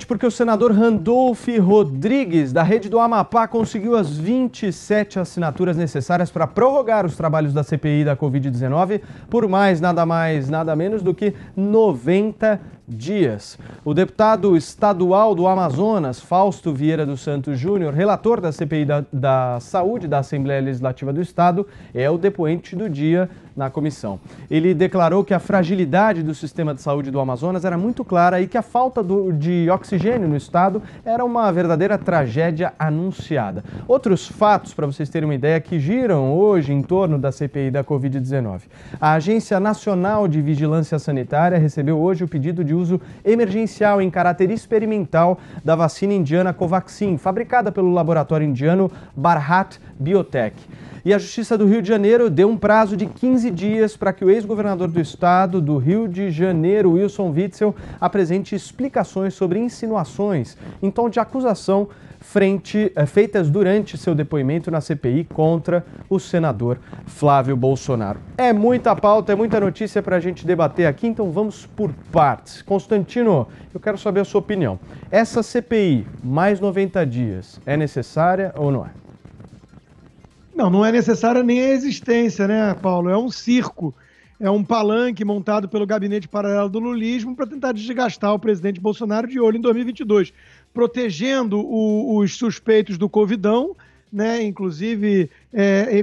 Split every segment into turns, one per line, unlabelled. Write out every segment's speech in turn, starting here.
principalmente porque o senador Randolph Rodrigues, da Rede do Amapá, conseguiu as 27 assinaturas necessárias para prorrogar os trabalhos da CPI da Covid-19 por nada menos do que 90 dias. O deputado estadual do Amazonas, Fausto Vieira dos Santos Júnior, relator da CPI da Saúde da Assembleia Legislativa do Estado, é o depoente do dia na comissão. Ele declarou que a fragilidade do sistema de saúde do Amazonas era muito clara e que a falta de oxigênio no estado era uma verdadeira tragédia anunciada. Outros fatos, para vocês terem uma ideia, que giram hoje em torno da CPI da Covid-19. A Agência Nacional de Vigilância Sanitária recebeu hoje o pedido de uso emergencial em caráter experimental da vacina indiana Covaxin, fabricada pelo laboratório indiano Bharat Biotech. E a Justiça do Rio de Janeiro deu um prazo de 15 dias para que o ex-governador do estado do Rio de Janeiro, Wilson Witzel, apresente explicações sobre insinuações em tom de acusação feitas durante seu depoimento na CPI contra o senador Flávio Bolsonaro. É muita pauta, é muita notícia para a gente debater aqui, então vamos por partes. Constantino, eu quero saber a sua opinião. Essa CPI, mais 90 dias, é necessária ou não é?
Não é necessária nem a existência, né, Paulo? É um circo, é um palanque montado pelo gabinete paralelo do lulismo para tentar desgastar o presidente Bolsonaro de olho em 2022, protegendo os suspeitos do Covidão, né, inclusive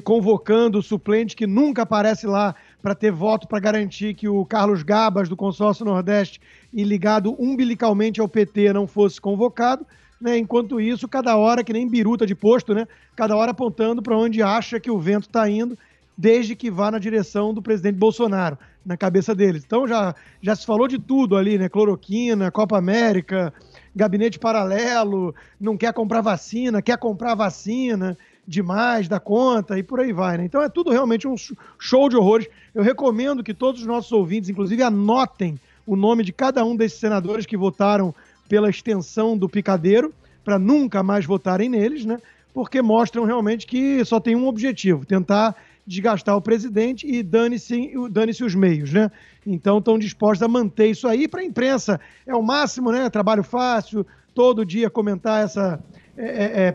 convocando o suplente que nunca aparece lá para ter voto para garantir que o Carlos Gabas, do Consórcio Nordeste, e ligado umbilicalmente ao PT, não fosse convocado. Né? Enquanto isso, cada hora, que nem biruta de posto, né? Cada hora apontando para onde acha que o vento está indo, desde que vá na direção do presidente Bolsonaro, na cabeça deles. Então já se falou de tudo ali, né? Cloroquina, Copa América, gabinete paralelo, não quer comprar vacina, quer comprar vacina demais da conta e por aí vai, né? Então é tudo realmente um show de horrores. Eu recomendo que todos os nossos ouvintes, inclusive, anotem o nome de cada um desses senadores que votaram pela extensão do picadeiro, para nunca mais votarem neles, né? Porque mostram realmente que só tem um objetivo, tentar desgastar o presidente e dane-se os meios, né? Então estão dispostos a manter isso aí para a imprensa. É o máximo, né? Trabalho fácil, todo dia comentar essa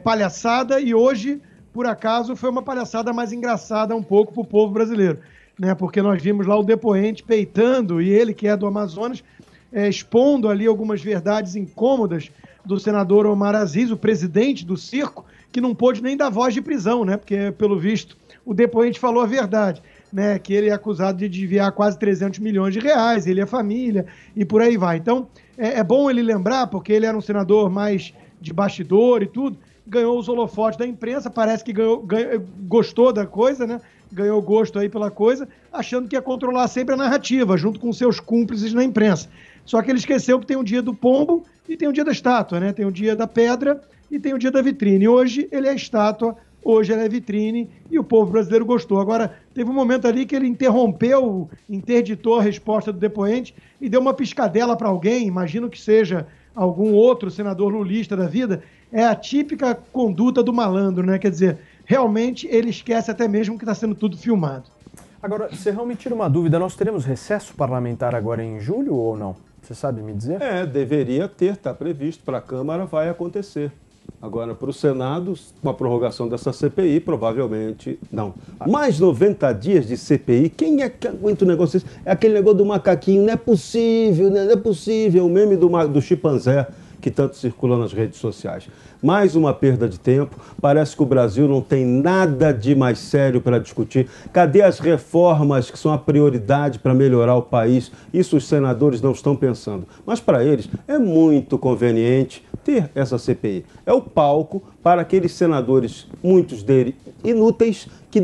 palhaçada, e hoje, por acaso, foi uma palhaçada mais engraçada um pouco para o povo brasileiro, né? Porque nós vimos lá o depoente peitando, e ele que é do Amazonas, expondo ali algumas verdades incômodas do senador Omar Aziz, o presidente do circo, que não pôde nem dar voz de prisão, né? Porque, pelo visto, o depoente falou a verdade, né? Que ele é acusado de desviar quase 300 milhões de reais, ele e a família, e por aí vai. Então, é bom ele lembrar, porque ele era um senador mais de bastidor e tudo, ganhou os holofotes da imprensa, parece que gostou da coisa, né? Ganhou gosto aí pela coisa, achando que ia controlar sempre a narrativa, junto com seus cúmplices na imprensa. Só que ele esqueceu que tem o dia do pombo e tem o dia da estátua, né? Tem o dia da pedra e tem o dia da vitrine. Hoje ele é estátua, hoje ele é vitrine, e o povo brasileiro gostou. Agora, teve um momento ali que ele interditou a resposta do depoente e deu uma piscadela para alguém, imagino que seja algum outro senador lulista da vida. É a típica conduta do malandro, né? Quer dizer, realmente ele esquece até mesmo que está sendo tudo filmado.
Agora, Serrão, me tira uma dúvida, nós teremos recesso parlamentar agora em julho ou não? Você sabe me dizer?
Deveria ter, está previsto. Para a Câmara vai acontecer. Agora, para o Senado, com a prorrogação dessa CPI, provavelmente não. Mais 90 dias de CPI, quem é que aguenta o negócio desse? É aquele negócio do macaquinho, não é possível, né? Não é possível, o meme do chimpanzé que tanto circula nas redes sociais. Mais uma perda de tempo, parece que o Brasil não tem nada de mais sério para discutir. Cadê as reformas que são a prioridade para melhorar o país? Isso os senadores não estão pensando. Mas para eles é muito conveniente ter essa CPI. É o palco para aqueles senadores, muitos deles inúteis, que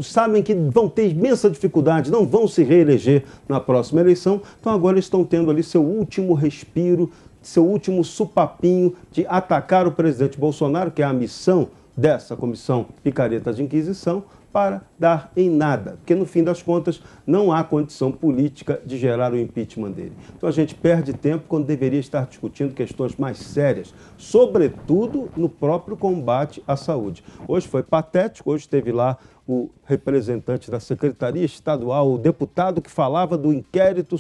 sabem que vão ter imensa dificuldade, não vão se reeleger na próxima eleição. Então agora eles estão tendo ali seu último respiro, seu último supapinho de atacar o presidente Bolsonaro, que é a missão dessa comissão picareta de Inquisição, para dar em nada, porque no fim das contas não há condição política de gerar o impeachment dele. Então a gente perde tempo quando deveria estar discutindo questões mais sérias, sobretudo no próprio combate à saúde. Hoje foi patético, hoje teve lá o representante da Secretaria Estadual, o deputado que falava do inquérito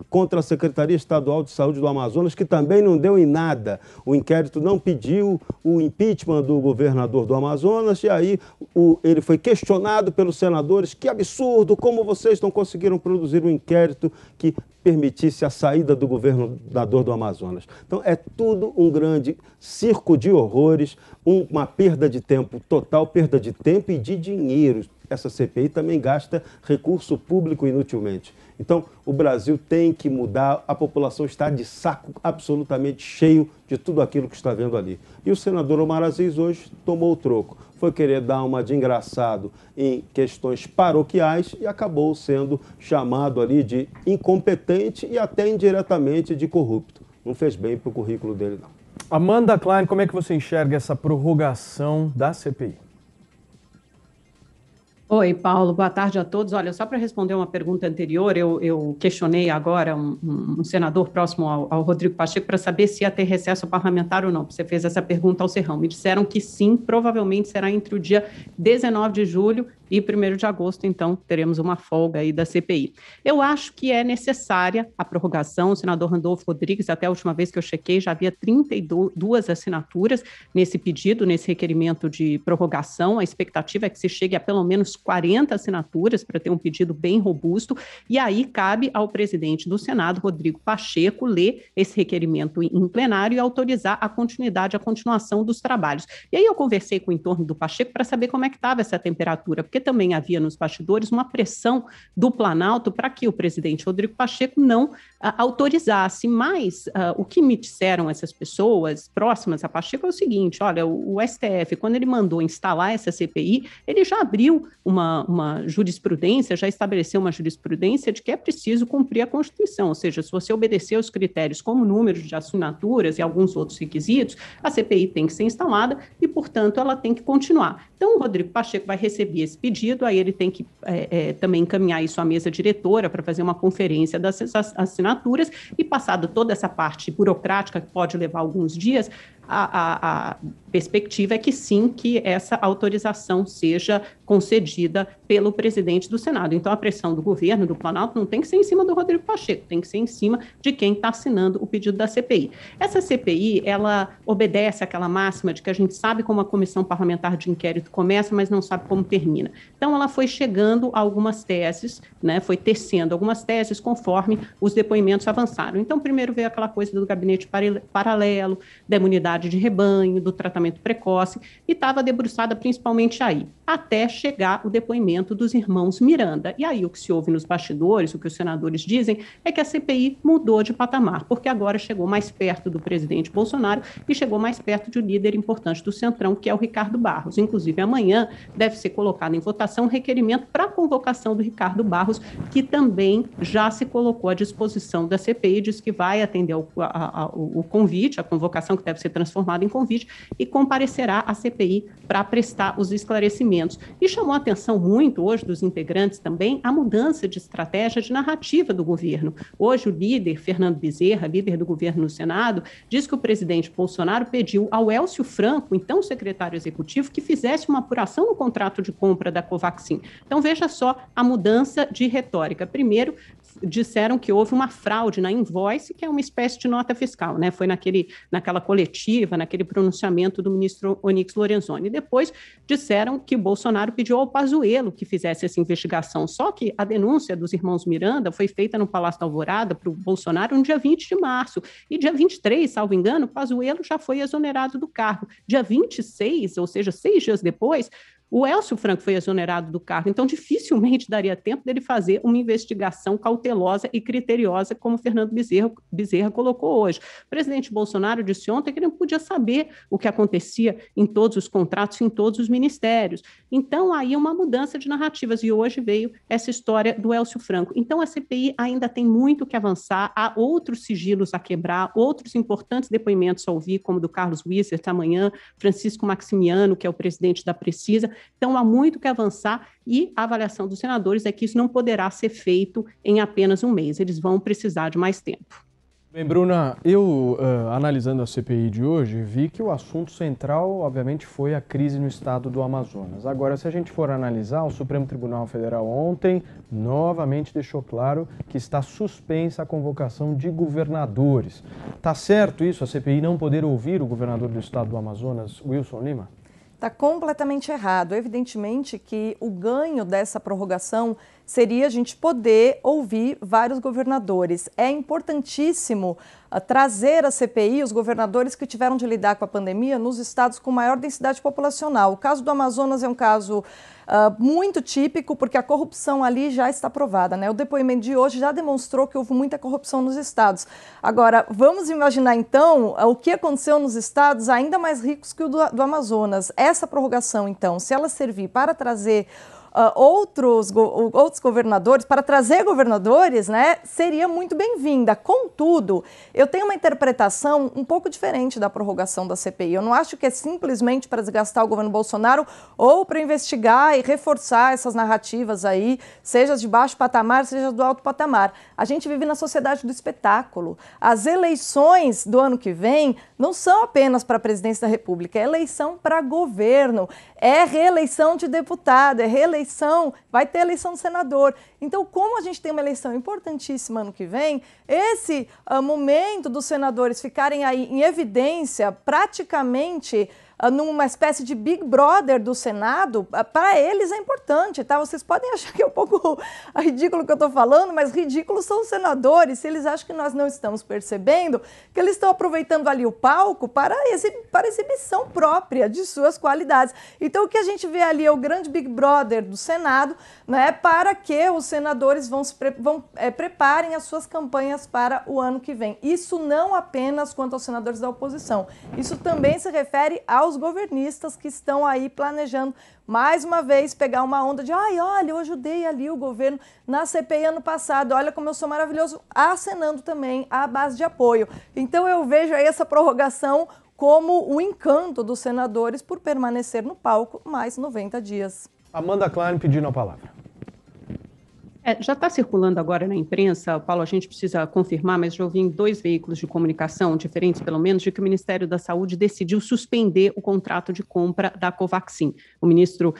contra a Secretaria Estadual de Saúde do Amazonas, que também não deu em nada. O inquérito não pediu o impeachment do governador do Amazonas, e aí ele foi questionado pelos senadores: que absurdo, como vocês não conseguiram produzir um inquérito que permitisse a saída do governador do Amazonas. Então, é tudo um grande circo de horrores, uma perda de tempo, total perda de tempo e de dinheiro. Essa CPI também gasta recurso público inutilmente. Então, o Brasil tem que mudar, a população está de saco absolutamente cheio de tudo aquilo que está vendo ali. E o senador Omar Aziz hoje tomou o troco. Foi querer dar uma de engraçado em questões paroquiais e acabou sendo chamado ali de incompetente e até indiretamente de corrupto. Não fez bem para o currículo dele, não.
Amanda Klein, como é que você enxerga essa prorrogação da CPI?
Oi, Paulo, boa tarde a todos. Olha, só para responder uma pergunta anterior, eu questionei agora um senador próximo ao Rodrigo Pacheco para saber se ia ter recesso parlamentar ou não. Você fez essa pergunta ao Serrão. Me disseram que sim, provavelmente será entre o dia 19 de julho e 1º de agosto, então teremos uma folga aí da CPI. Eu acho que é necessária a prorrogação. O senador Randolfo Rodrigues, até a última vez que eu chequei, já havia 32 assinaturas nesse pedido, nesse requerimento de prorrogação. A expectativa é que se chegue a pelo menos 40 assinaturas para ter um pedido bem robusto, e aí cabe ao presidente do Senado, Rodrigo Pacheco, ler esse requerimento em plenário e autorizar a continuação dos trabalhos. E aí eu conversei com o entorno do Pacheco para saber como é que estava essa temperatura, porque também havia nos bastidores uma pressão do Planalto para que o presidente Rodrigo Pacheco não autorizasse, mas o que me disseram essas pessoas próximas a Pacheco é o seguinte: olha, o STF, quando ele mandou instalar essa CPI, ele já abriu uma jurisprudência, já estabeleceu uma jurisprudência de que é preciso cumprir a Constituição, ou seja, se você obedecer aos critérios como número de assinaturas e alguns outros requisitos, a CPI tem que ser instalada e, portanto, ela tem que continuar. Então, o Rodrigo Pacheco vai receber esse pedido, aí ele tem que também encaminhar isso à mesa diretora para fazer uma conferência das assinaturas e, passado toda essa parte burocrática, que pode levar alguns dias, a perspectiva é que sim, que essa autorização seja concedida pelo presidente do Senado. Então, a pressão do governo, do Planalto, não tem que ser em cima do Rodrigo Pacheco, tem que ser em cima de quem está assinando o pedido da CPI. Essa CPI, ela obedece àquela máxima de que a gente sabe como a comissão parlamentar de inquérito começa, mas não sabe como termina. Então, ela foi chegando a algumas teses, né, foi tecendo algumas teses conforme os depoimentos avançaram. Então, primeiro veio aquela coisa do gabinete paralelo, da imunidade de rebanho, do tratamento precoce, e estava debruçada principalmente aí, até chegar o depoimento dos irmãos Miranda. E aí o que se ouve nos bastidores, o que os senadores dizem, é que a CPI mudou de patamar, porque agora chegou mais perto do presidente Bolsonaro e chegou mais perto de um líder importante do Centrão, que é o Ricardo Barros. Inclusive, amanhã deve ser colocado em votação um requerimento para a convocação do Ricardo Barros, que também já se colocou à disposição da CPI, diz que vai atender o convite, a convocação que deve ser transformada em convite, e comparecerá à CPI para prestar os esclarecimentos. E chamou a atenção muito hoje dos integrantes também a mudança de estratégia, de narrativa do governo. Hoje o líder, Fernando Bezerra, líder do governo no Senado, diz que o presidente Bolsonaro pediu ao Élcio Franco, então secretário executivo, que fizesse uma apuração no contrato de compra da Covaxin. Então veja só a mudança de retórica. Primeiro, disseram que houve uma fraude na invoice, que é uma espécie de nota fiscal, né? Foi naquela coletiva, naquele pronunciamento do ministro Onyx Lorenzoni. Depois disseram que Bolsonaro pediu ao Pazuello que fizesse essa investigação. Só que a denúncia dos irmãos Miranda foi feita no Palácio da Alvorada para o Bolsonaro no dia 20 de março. E dia 23, salvo engano, Pazuello já foi exonerado do cargo. Dia 26, ou seja, 6 dias depois, o Élcio Franco foi exonerado do cargo, então dificilmente daria tempo dele fazer uma investigação cautelosa e criteriosa, como Fernando Bezerra colocou hoje. O presidente Bolsonaro disse ontem que ele não podia saber o que acontecia em todos os contratos, em todos os ministérios. Então, aí uma mudança de narrativas, e hoje veio essa história do Élcio Franco. Então, a CPI ainda tem muito que avançar, há outros sigilos a quebrar, outros importantes depoimentos a ouvir, como do Carlos Wissert amanhã, Francisco Maximiano, que é o presidente da Precisa. Então, há muito que avançar, e a avaliação dos senadores é que isso não poderá ser feito em apenas um mês. Eles vão precisar de mais tempo.
Bem, Bruna, eu, analisando a CPI de hoje, vi que o assunto central, obviamente, foi a crise no estado do Amazonas. Agora, se a gente for analisar, o Supremo Tribunal Federal ontem novamente deixou claro que está suspensa a convocação de governadores. Tá certo isso, a CPI não poder ouvir o governador do estado do Amazonas, Wilson Lima?
Está completamente errado. Evidentemente que o ganho dessa prorrogação seria a gente poder ouvir vários governadores. É importantíssimo trazer à CPI os governadores que tiveram de lidar com a pandemia nos estados com maior densidade populacional. O caso do Amazonas é um caso muito típico, porque a corrupção ali já está provada, né? O depoimento de hoje já demonstrou que houve muita corrupção nos estados. Agora, vamos imaginar então o que aconteceu nos estados ainda mais ricos que o do Amazonas. Essa prorrogação, então, se ela servir para trazer outros governadores, para trazer governadores, né, seria muito bem-vinda. Contudo, eu tenho uma interpretação um pouco diferente da prorrogação da CPI. Eu não acho que é simplesmente para desgastar o governo Bolsonaro ou para investigar e reforçar essas narrativas aí, seja de baixo patamar, seja do alto patamar. A gente vive na sociedade do espetáculo. As eleições do ano que vem não são apenas para a presidência da República, é eleição para governo, é reeleição de deputado, é reeleição, vai ter eleição de senador. Então, como a gente tem uma eleição importantíssima ano que vem, esse momento dos senadores ficarem aí em evidência praticamente numa espécie de Big Brother do Senado, para eles é importante, tá? Vocês podem achar que é um pouco ridículo o que eu estou falando, mas ridículos são os senadores, se eles acham que nós não estamos percebendo, que eles estão aproveitando ali o palco para exibição própria de suas qualidades. Então, o que a gente vê ali é o grande Big Brother do Senado, né, para que os senadores preparem as suas campanhas para o ano que vem. Isso não apenas quanto aos senadores da oposição, isso também se refere aos governistas que estão aí planejando, mais uma vez, pegar uma onda de olha, eu ajudei ali o governo na CPI ano passado, olha como eu sou maravilhoso, acenando também à base de apoio. Então eu vejo aí essa prorrogação como o encanto dos senadores por permanecer no palco mais 90 dias.
Amanda Klein pedindo a palavra.
Já está circulando agora na imprensa, Paulo, a gente precisa confirmar, mas já ouvi em 2 veículos de comunicação diferentes, pelo menos, de que o Ministério da Saúde decidiu suspender o contrato de compra da Covaxin. O ministro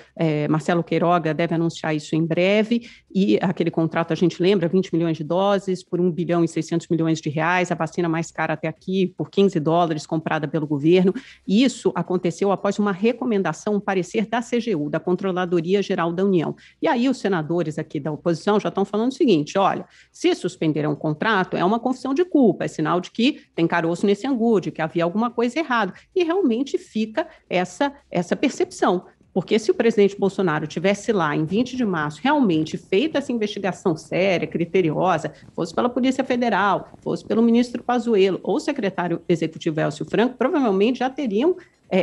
Marcelo Queiroga deve anunciar isso em breve, e aquele contrato, a gente lembra, 20 milhões de doses por 1 bilhão e 600 milhões de reais, a vacina mais cara até aqui, por $15, comprada pelo governo. E isso aconteceu após uma recomendação, um parecer da CGU, da Controladoria Geral da União. E aí os senadores aqui da oposição já estão falando o seguinte, olha, se suspenderam o contrato, é uma confissão de culpa, é sinal de que tem caroço nesse angu, de que havia alguma coisa errada. E realmente fica essa percepção. Porque se o presidente Bolsonaro tivesse lá, em 20 de março, realmente feito essa investigação séria, criteriosa, fosse pela Polícia Federal, fosse pelo ministro Pazuello ou o secretário executivo Elcio Franco, provavelmente já teriam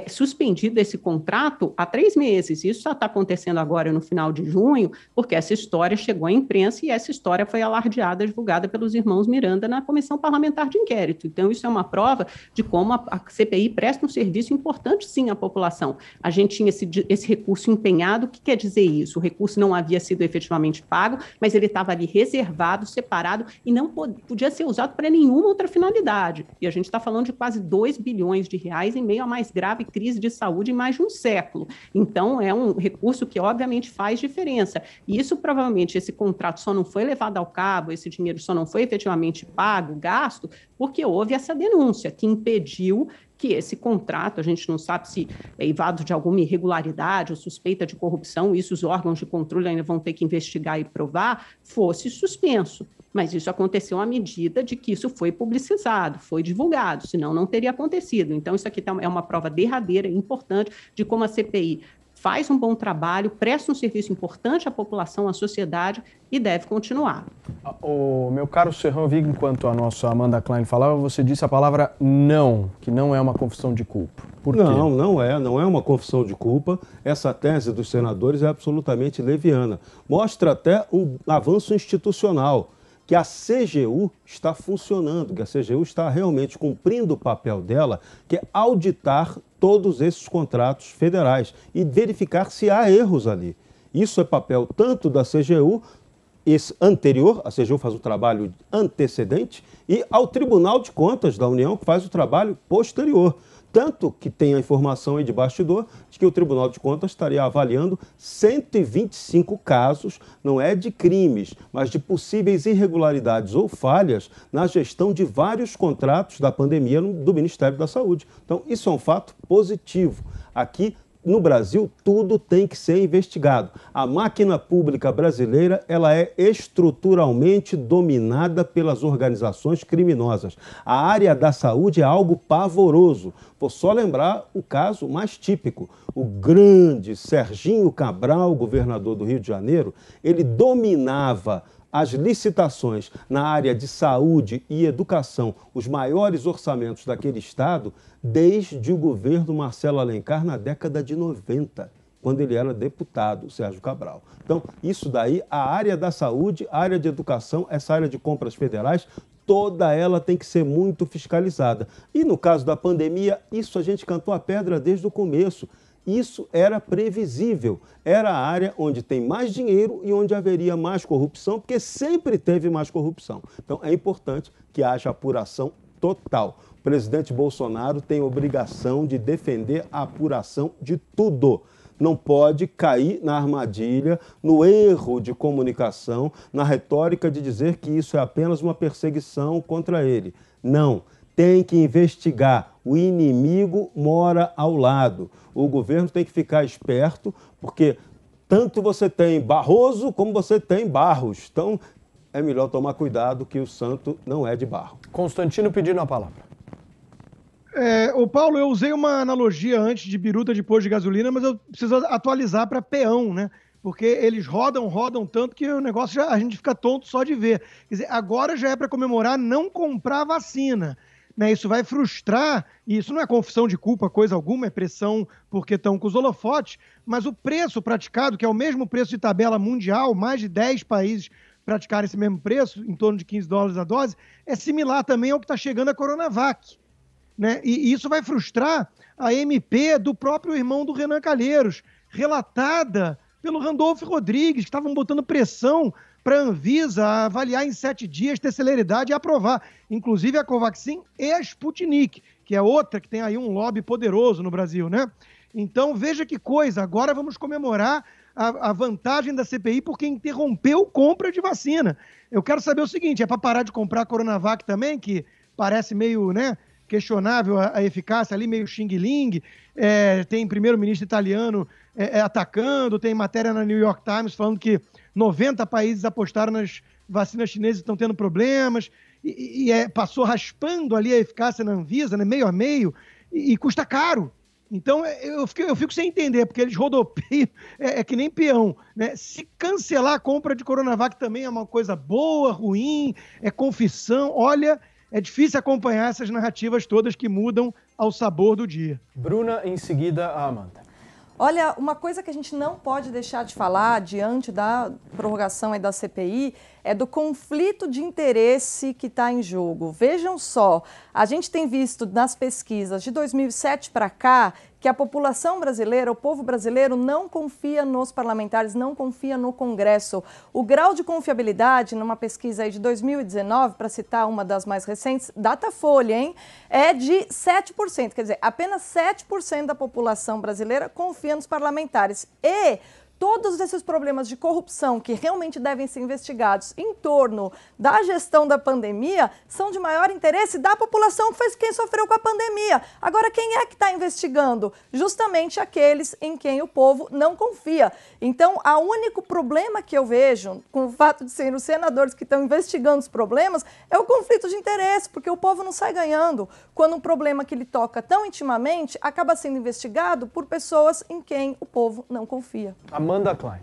suspendido esse contrato há 3 meses. Isso só está acontecendo agora no final de junho, porque essa história chegou à imprensa e essa história foi alardeada, divulgada pelos irmãos Miranda na Comissão Parlamentar de Inquérito. Então, isso é uma prova de como a CPI presta um serviço importante, sim, à população. A gente tinha esse recurso empenhado. O que quer dizer isso? O recurso não havia sido efetivamente pago, mas ele estava ali reservado, separado, e não podia ser usado para nenhuma outra finalidade. E a gente está falando de quase 2 bilhões de reais em meio à mais grave crise de saúde em mais de um século. Então, é um recurso que, obviamente, faz diferença. E isso, provavelmente, esse contrato só não foi levado ao cabo, esse dinheiro só não foi efetivamente pago, gasto, porque houve essa denúncia que impediu que esse contrato, a gente não sabe se é eivado de alguma irregularidade ou suspeita de corrupção, isso os órgãos de controle ainda vão ter que investigar e provar, fosse suspenso. Mas isso aconteceu à medida de que isso foi publicizado, foi divulgado, senão não teria acontecido. Então, isso aqui é uma prova derradeira, importante, de como a CPI faz um bom trabalho, presta um serviço importante à população, à sociedade e deve continuar.
O meu caro Serrão, eu vi enquanto a nossa Amanda Klein falava, você disse a palavra não, que não é uma confissão de culpa. Por quê?
Não é uma confissão de culpa. Essa tese dos senadores é absolutamente leviana. Mostra até um avanço institucional, que a CGU está funcionando, que a CGU está realmente cumprindo o papel dela, que é auditar todos esses contratos federais e verificar se há erros ali. Isso é papel tanto da CGU esse anterior, a CGU faz o trabalho antecedente, e ao Tribunal de Contas da União, que faz o trabalho posterior. Tanto que tem a informação aí de bastidor de que o Tribunal de Contas estaria avaliando 125 casos, não é de crimes, mas de possíveis irregularidades ou falhas na gestão de vários contratos da pandemia do Ministério da Saúde. Então, isso é um fato positivo. Aqui, no Brasil, tudo tem que ser investigado. A máquina pública brasileira, ela é estruturalmente dominada pelas organizações criminosas. A área da saúde é algo pavoroso. Vou só lembrar o caso mais típico. O grande Serginho Cabral, governador do Rio de Janeiro, ele dominava as licitações na área de saúde e educação, os maiores orçamentos daquele estado, desde o governo Marcelo Alencar na década de 90, quando ele era deputado, Sérgio Cabral. Então, isso daí, a área da saúde, a área de educação, essa área de compras federais, toda ela tem que ser muito fiscalizada. E no caso da pandemia, isso a gente cantou a pedra desde o começo. Isso era previsível, era a área onde tem mais dinheiro e onde haveria mais corrupção, porque sempre teve mais corrupção. Então é importante que haja apuração total. O presidente Bolsonaro tem obrigação de defender a apuração de tudo. Não pode cair na armadilha, no erro de comunicação, na retórica de dizer que isso é apenas uma perseguição contra ele. Não. Tem que investigar. O inimigo mora ao lado. O governo tem que ficar esperto, porque tanto você tem Barroso como você tem Barros. Então, é melhor tomar cuidado que o santo não é de barro.
Constantino pedindo a palavra.
Ô Paulo, eu usei uma analogia antes de biruta de posto de gasolina, mas eu preciso atualizar para peão, né? Porque eles rodam tanto que o negócio a gente fica tonto só de ver. Quer dizer, agora já é para comemorar não comprar vacina. Né, isso vai frustrar, e isso não é confissão de culpa, coisa alguma, é pressão porque estão com os holofotes, mas o preço praticado, que é o mesmo preço de tabela mundial, mais de 10 países praticarem esse mesmo preço, em torno de $15 a dose, é similar também ao que está chegando a Coronavac. Né? E isso vai frustrar a MP do próprio irmão do Renan Calheiros, relatada pelo Randolfo Rodrigues, que estavam botando pressão para a Anvisa avaliar em 7 dias, ter celeridade e aprovar. Inclusive a Covaxin e a Sputnik, que é outra que tem aí um lobby poderoso no Brasil, né? Então, veja que coisa, agora vamos comemorar a vantagem da CPI porque interrompeu compra de vacina. Eu quero saber o seguinte, é para parar de comprar a Coronavac também, que parece meio, né, questionável a eficácia ali, meio xing-ling, tem primeiro-ministro italiano atacando, tem matéria na New York Times falando que 90 países apostaram nas vacinas chinesas e estão tendo problemas, passou raspando ali a eficácia na Anvisa, né, meio a meio, e custa caro. Então, eu fico sem entender, porque eles rodopeiam, que nem peão. Né? Se cancelar a compra de Coronavac também é uma coisa boa, ruim, é confissão, olha, é difícil acompanhar essas narrativas todas que mudam ao sabor do dia.
Bruna, em seguida, a Amanda.
Olha, uma coisa que a gente não pode deixar de falar diante da prorrogação aí da CPI é do conflito de interesse que está em jogo. Vejam só, a gente tem visto nas pesquisas de 2007 para cá que a população brasileira, o povo brasileiro não confia nos parlamentares, não confia no Congresso. O grau de confiabilidade numa pesquisa aí de 2019, para citar uma das mais recentes, Datafolha, hein, é de 7%. Quer dizer, apenas 7% da população brasileira confia nos parlamentares. E todos esses problemas de corrupção que realmente devem ser investigados em torno da gestão da pandemia são de maior interesse da população que foi quem sofreu com a pandemia. Agora, quem é que está investigando? Justamente aqueles em quem o povo não confia. Então, o único problema que eu vejo com o fato de serem os senadores que estão investigando os problemas é o conflito de interesse, porque o povo não sai ganhando quando um problema que lhe toca tão intimamente acaba sendo investigado por pessoas em quem o povo não confia.
Amanda Klein.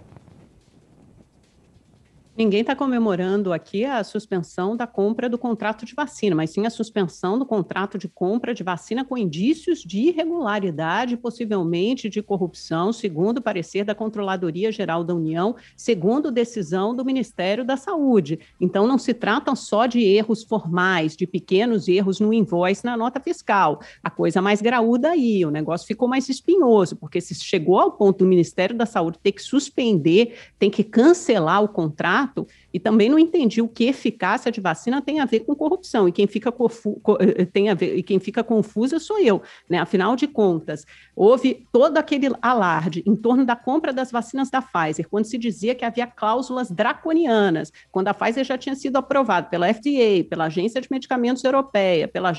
Ninguém está comemorando aqui a suspensão da compra do contrato de vacina, mas sim a suspensão do contrato de compra de vacina com indícios de irregularidade, possivelmente de corrupção, segundo o parecer da Controladoria Geral da União, segundo decisão do Ministério da Saúde. Então, não se trata só de erros formais, de pequenos erros no invoice, na nota fiscal. A coisa mais graúda aí, o negócio ficou mais espinhoso, porque se chegou ao ponto do Ministério da Saúde ter que suspender, tem que cancelar o contrato, contrato e também não entendi o que eficácia de vacina tem a ver com corrupção. E quem fica, quem fica confusa sou eu, né? Afinal de contas, houve todo aquele alarde em torno da compra das vacinas da Pfizer, quando se dizia que havia cláusulas draconianas, quando a Pfizer já tinha sido aprovada pela FDA, pela Agência de Medicamentos Europeia, pela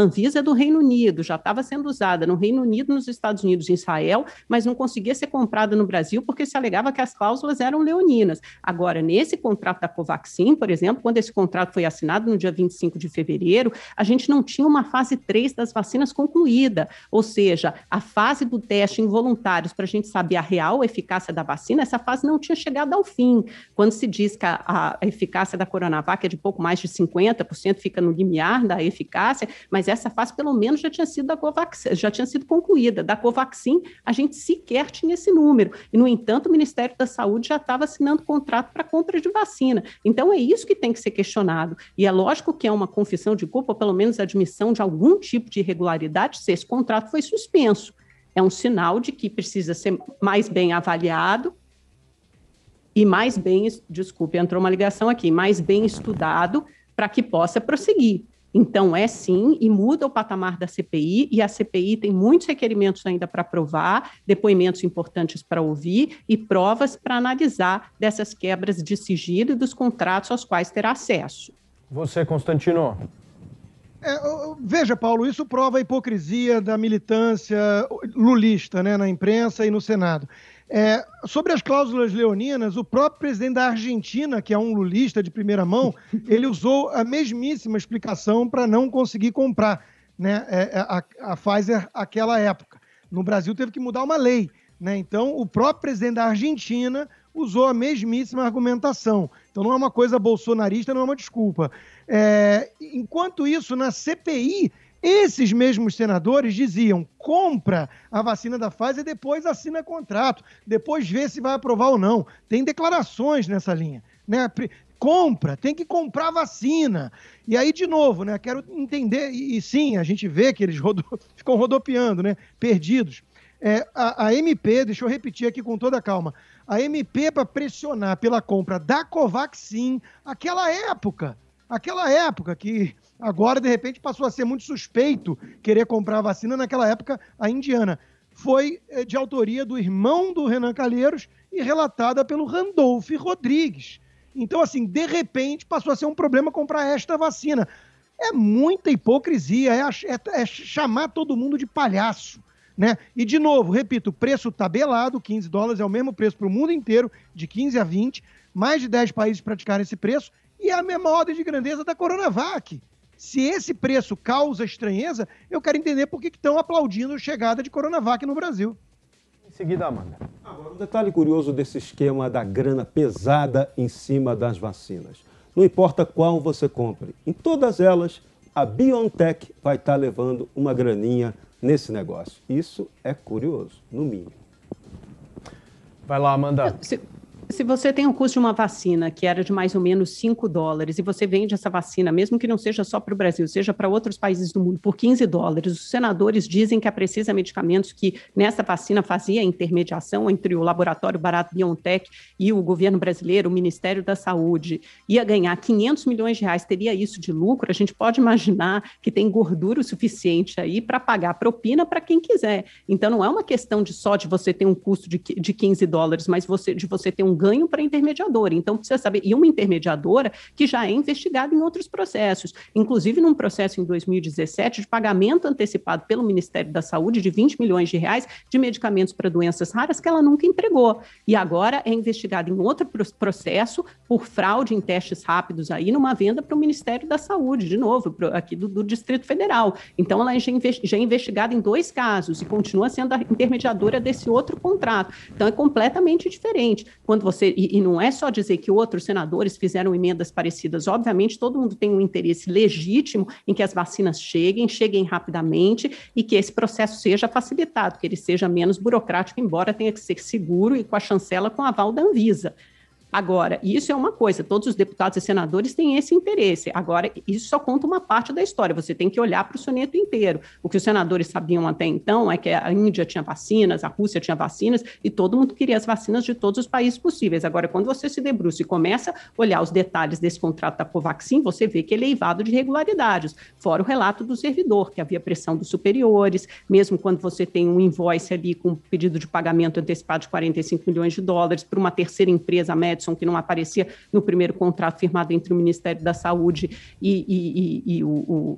Anvisa do Reino Unido, já estava sendo usada no Reino Unido, nos Estados Unidos e Israel, mas não conseguia ser comprada no Brasil porque se alegava que as cláusulas eram leoninas. Agora, nesse contrato da Covaxin, por exemplo, quando esse contrato foi assinado no dia 25 de fevereiro, a gente não tinha uma fase 3 das vacinas concluída, ou seja, a fase do teste em voluntários para a gente saber a real eficácia da vacina, essa fase não tinha chegado ao fim. Quando se diz que a eficácia da Coronavac é de pouco mais de 50%, fica no limiar da eficácia, mas essa fase pelo menos já tinha sido concluída. Da Covaxin, a gente sequer tinha esse número. E, no entanto, o Ministério da Saúde já estava assinando contrato para compra de vacina. Então, é isso que tem que ser questionado. E é lógico que é uma confissão de culpa, ou pelo menos a admissão de algum tipo de irregularidade, se esse contrato foi suspenso. É um sinal de que precisa ser mais bem avaliado e mais bem, desculpe, entrou uma ligação aqui, mais bem estudado para que possa prosseguir. Então, é sim, e muda o patamar da CPI, e a CPI tem muitos requerimentos ainda para aprovar, depoimentos importantes para ouvir e provas para analisar dessas quebras de sigilo e dos contratos aos quais terá acesso.
Você, Constantino.
Veja, Paulo, isso prova a hipocrisia da militância lulista, né, na imprensa e no Senado. Sobre as cláusulas leoninas, o próprio presidente da Argentina, que é um lulista de primeira mão, ele usou a mesmíssima explicação para não conseguir comprar, né, a Pfizer naquela época. No Brasil teve que mudar uma lei, né? Então, o próprio presidente da Argentina usou a mesmíssima argumentação. Então, não é uma coisa bolsonarista, não é uma desculpa. Enquanto isso, na CPI, esses mesmos senadores diziam: compra a vacina da Pfizer e depois assina contrato, depois vê se vai aprovar ou não. Tem declarações nessa linha, né? Compra, tem que comprar vacina. E aí, de novo, né, quero entender, e sim, a gente vê que eles ficam rodopiando, né, perdidos. A MP, deixa eu repetir aqui com toda a calma, a MP para pressionar pela compra da Covaxin, aquela época que agora, de repente, passou a ser muito suspeito querer comprar a vacina, naquela época, a indiana, foi de autoria do irmão do Renan Calheiros e relatada pelo Randolph Rodrigues. Então, assim, de repente, passou a ser um problema comprar esta vacina. É muita hipocrisia, é chamar todo mundo de palhaço, né? E, de novo, repito, preço tabelado, $15 é o mesmo preço para o mundo inteiro, de 15 a 20, mais de 10 países praticaram esse preço, e é a mesma ordem de grandeza da Coronavac. Se esse preço causa estranheza, eu quero entender por que estão aplaudindo a chegada de Coronavac no Brasil.
Em seguida, Amanda.
Agora, um detalhe curioso desse esquema da grana pesada em cima das vacinas. Não importa qual você compre, em todas elas, a BioNTech vai estar levando uma graninha nesse negócio. Isso é curioso, no mínimo.
Vai lá, Amanda.
Se você tem o custo de uma vacina que era de mais ou menos $5 e você vende essa vacina, mesmo que não seja só para o Brasil, seja para outros países do mundo, por $15, os senadores dizem que a Precisa Medicamentos, que nessa vacina fazia a intermediação entre o laboratório barato BioNTech e o governo brasileiro, o Ministério da Saúde, ia ganhar R$500 milhões, teria isso de lucro, a gente pode imaginar que tem gordura o suficiente aí para pagar propina para quem quiser. Então, não é uma questão de você ter um custo de $15, mas de você ter um ganho para a intermediadora. Então, precisa saber, e uma intermediadora que já é investigada em outros processos, inclusive num processo em 2017 de pagamento antecipado pelo Ministério da Saúde de R$20 milhões de medicamentos para doenças raras que ela nunca entregou. E agora é investigada em outro processo por fraude em testes rápidos aí, numa venda para o Ministério da Saúde, de novo, aqui do Distrito Federal. Então, ela já é investigada em 2 casos e continua sendo a intermediadora desse outro contrato. Então, é completamente diferente. Quando e não é só dizer que outros senadores fizeram emendas parecidas, obviamente todo mundo tem um interesse legítimo em que as vacinas cheguem rapidamente e que esse processo seja facilitado, que ele seja menos burocrático, embora tenha que ser seguro e com a chancela com aval da Anvisa. Agora, isso é uma coisa, todos os deputados e senadores têm esse interesse. Agora, isso só conta uma parte da história, você tem que olhar para o soneto inteiro. O que os senadores sabiam até então é que a Índia tinha vacinas, a Rússia tinha vacinas, e todo mundo queria as vacinas de todos os países possíveis. Agora, quando você se debruça e começa a olhar os detalhes desse contrato da Covaxin, você vê que ele é eivado de irregularidades, fora o relato do servidor, que havia pressão dos superiores, mesmo quando você tem um invoice ali com pedido de pagamento antecipado de 45 milhões de dólares para uma terceira empresa, a Madison, que não aparecia no primeiro contrato firmado entre o Ministério da Saúde e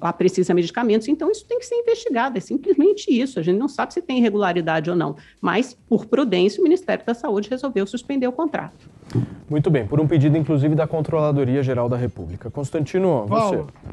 a Precisa Medicamentos. Então, isso tem que ser investigado, é simplesmente isso. A gente não sabe se tem irregularidade ou não, mas, por prudência, o Ministério da Saúde resolveu suspender o contrato.
Muito bem, por um pedido, inclusive, da Controladoria Geral da República. Constantino,
Paulo,
você.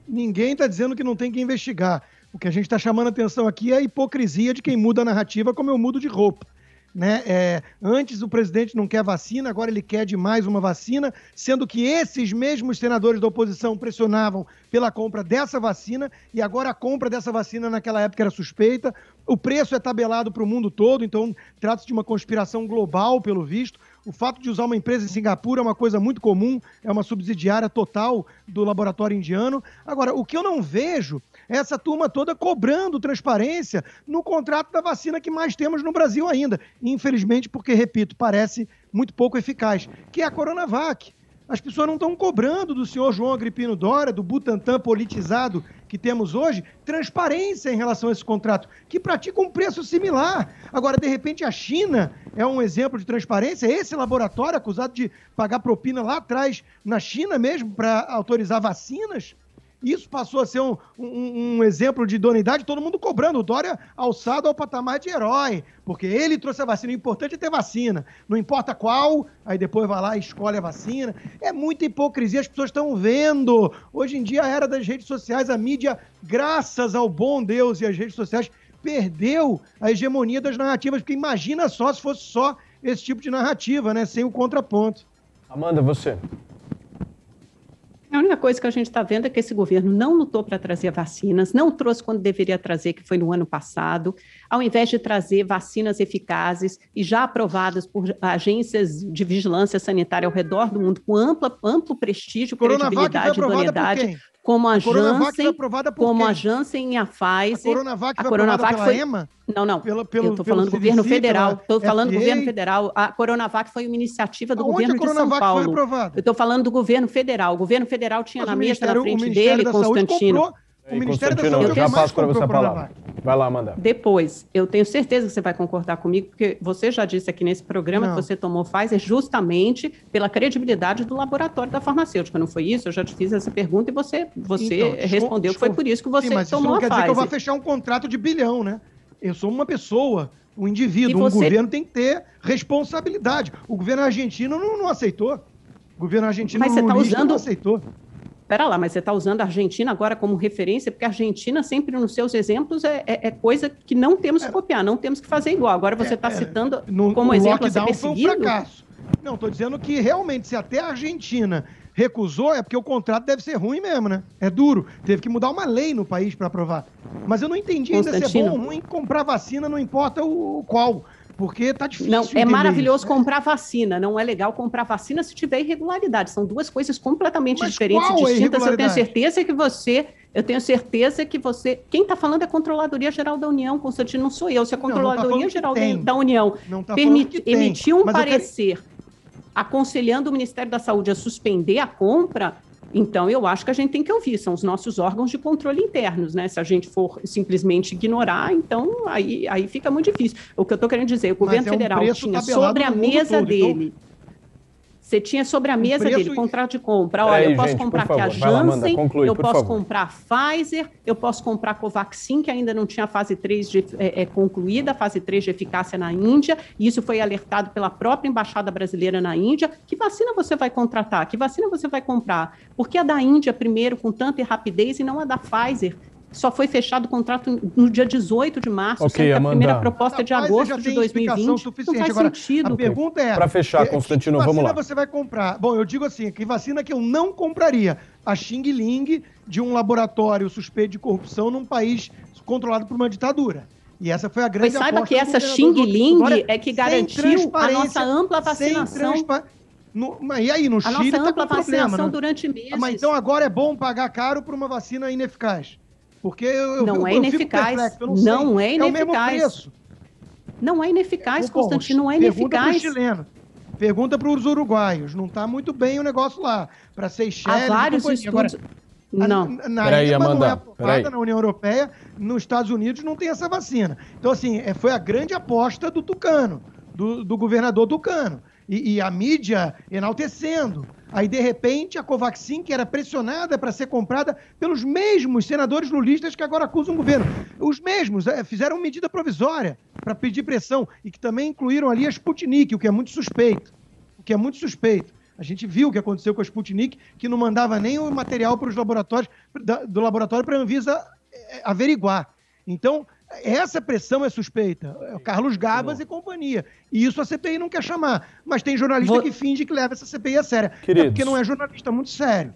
Ninguém está dizendo que não tem que investigar. O que a gente está chamando a atenção aqui é a hipocrisia de quem muda a narrativa como eu mudo de roupa. Né? Antes o presidente não quer vacina, agora ele quer demais uma vacina, sendo que esses mesmos senadores da oposição pressionavam pela compra dessa vacina e agora a compra dessa vacina naquela época era suspeita. O preço é tabelado para o mundo todo, então trata-se de uma conspiração global, pelo visto. O fato de usar uma empresa em Singapura é uma coisa muito comum, é uma subsidiária total do laboratório indiano. Agora, o que eu não vejo é essa turma toda cobrando transparência no contrato da vacina que mais temos no Brasil ainda. Infelizmente, porque, repito, parece muito pouco eficaz, que é a Coronavac. As pessoas não estão cobrando do senhor João Agripino Dória, do Butantan politizado que temos hoje, transparência em relação a esse contrato, que pratica um preço similar. Agora, de repente, a China é um exemplo de transparência. Esse laboratório acusado de pagar propina lá atrás, na China mesmo, para autorizar vacinas, isso passou a ser um exemplo de idoneidade, todo mundo cobrando, o Dória alçado ao patamar de herói, porque ele trouxe a vacina, o importante é ter vacina, não importa qual, aí depois vai lá e escolhe a vacina. É muita hipocrisia, as pessoas estão vendo. Hoje em dia, a era das redes sociais, a mídia, graças ao bom Deus e às redes sociais, perdeu a hegemonia das narrativas, porque imagina só se fosse só esse tipo de narrativa, né, sem o contraponto.
Amanda, você.
A única coisa que a gente está vendo é que esse governo não lutou para trazer vacinas, não trouxe quando deveria trazer, que foi no ano passado, ao invés de trazer vacinas eficazes e já aprovadas por agências de vigilância sanitária ao redor do mundo, com amplo prestígio, credibilidade e idoneidade, como a Janssen e a Pfizer.
A Coronavac foi pela EMA?
Não. Eu estou falando do governo federal. Estou falando do governo federal. A Coronavac foi uma iniciativa do governo de São Paulo. Eu estou falando do governo federal. O governo federal tinha na mesa na frente dele, Constantino.
O Ministério da Saúde
eu já passo para você a palavra. Vai lá, Amanda.
Depois, eu tenho certeza que você vai concordar comigo, porque você já disse aqui nesse programa que você tomou Pfizer justamente pela credibilidade do laboratório da farmacêutica. Não foi isso? Eu já te fiz essa pergunta e você respondeu que foi por isso que você tomou a Pfizer. Mas isso não quer dizer que eu vou fechar
um contrato de bilhão, né? Eu sou uma pessoa, um indivíduo, um governo tem que ter responsabilidade. O governo argentino não aceitou. O governo argentino não aceitou.
Espera lá, mas você está usando a Argentina agora como referência, porque a Argentina sempre nos seus exemplos é coisa que não temos que copiar, não temos que fazer igual. Agora você está citando como exemplo a ser perseguido?
Foi um fracasso. Não, estou dizendo que realmente, se até a Argentina recusou, é porque o contrato deve ser ruim mesmo, né? É duro. Teve que mudar uma lei no país para aprovar. Mas eu não entendi ainda se é bom ou ruim comprar vacina, não importa o qual. Porque tá difícil.
Não, é maravilhoso comprar vacina. Não é legal comprar vacina se tiver irregularidade. São duas coisas completamente diferentes e distintas. Eu tenho certeza que você. Quem está falando é a Controladoria Geral da União, Constantino, não sou eu. Se a Controladoria Geral da União emitiu um parecer aconselhando o Ministério da Saúde a suspender a compra, então eu acho que a gente tem que ouvir, são os nossos órgãos de controle internos, né? Se a gente for simplesmente ignorar, então aí fica muito difícil. O que eu estou querendo dizer, o governo federal tinha sobre a mesa dele... Você tinha sobre a mesa dele contrato de compra. Olha, eu posso comprar aqui a Janssen, eu posso comprar a Pfizer, eu posso comprar a Covaxin, que ainda não tinha fase 3 concluída, fase 3 de eficácia na Índia, e isso foi alertado pela própria Embaixada Brasileira na Índia. Que vacina você vai contratar? Que vacina você vai comprar? Por que a da Índia primeiro com tanta rapidez e não a da Pfizer? Só foi fechado o contrato no dia 18 de março, sendo que a primeira proposta é de agosto de 2020. Não faz
Agora,
sentido.
A pergunta é...
Para fechar, Constantino, vamos lá.
Que vacina você vai comprar? Bom, eu digo assim, que vacina que eu não compraria? A Xing Ling, de um laboratório suspeito de corrupção num país controlado por uma ditadura. E essa foi a grande
aposta. Mas saiba que essa Xing Ling é que garantiu a nossa ampla vacinação.
E aí, no Chile
nossa
tá
ampla
com problema,
vacinação
né?
durante meses.
Mas então agora é bom pagar caro por uma vacina ineficaz? Porque
não é ineficaz. Não é ineficaz.
É o mesmo preço.
Não é ineficaz, Constantino, não é ineficaz.
Pergunta para os chilenos, pergunta para os uruguaios. Não está muito bem o negócio lá. Para Seychelles...
Há vários estudos... Não.
Peraí, Amanda.
Não é aprovada na União Europeia, nos Estados Unidos não tem essa vacina. Então, assim, foi a grande aposta do Tucano, do governador Tucano. E a mídia enaltecendo. Aí, de repente, a Covaxin, que era pressionada para ser comprada pelos mesmos senadores lulistas que agora acusam o governo. Os mesmos fizeram medida provisória para pedir pressão e que também incluíram ali a Sputnik, o que é muito suspeito. A gente viu o que aconteceu com a Sputnik, que não mandava nem o material para os laboratórios, do laboratório para a Anvisa averiguar. Então, essa pressão é suspeita. É o Carlos Gabas e companhia. E isso a CPI não quer chamar. Mas tem jornalista que finge que leva essa CPI a sério. É porque não é jornalista, muito sério.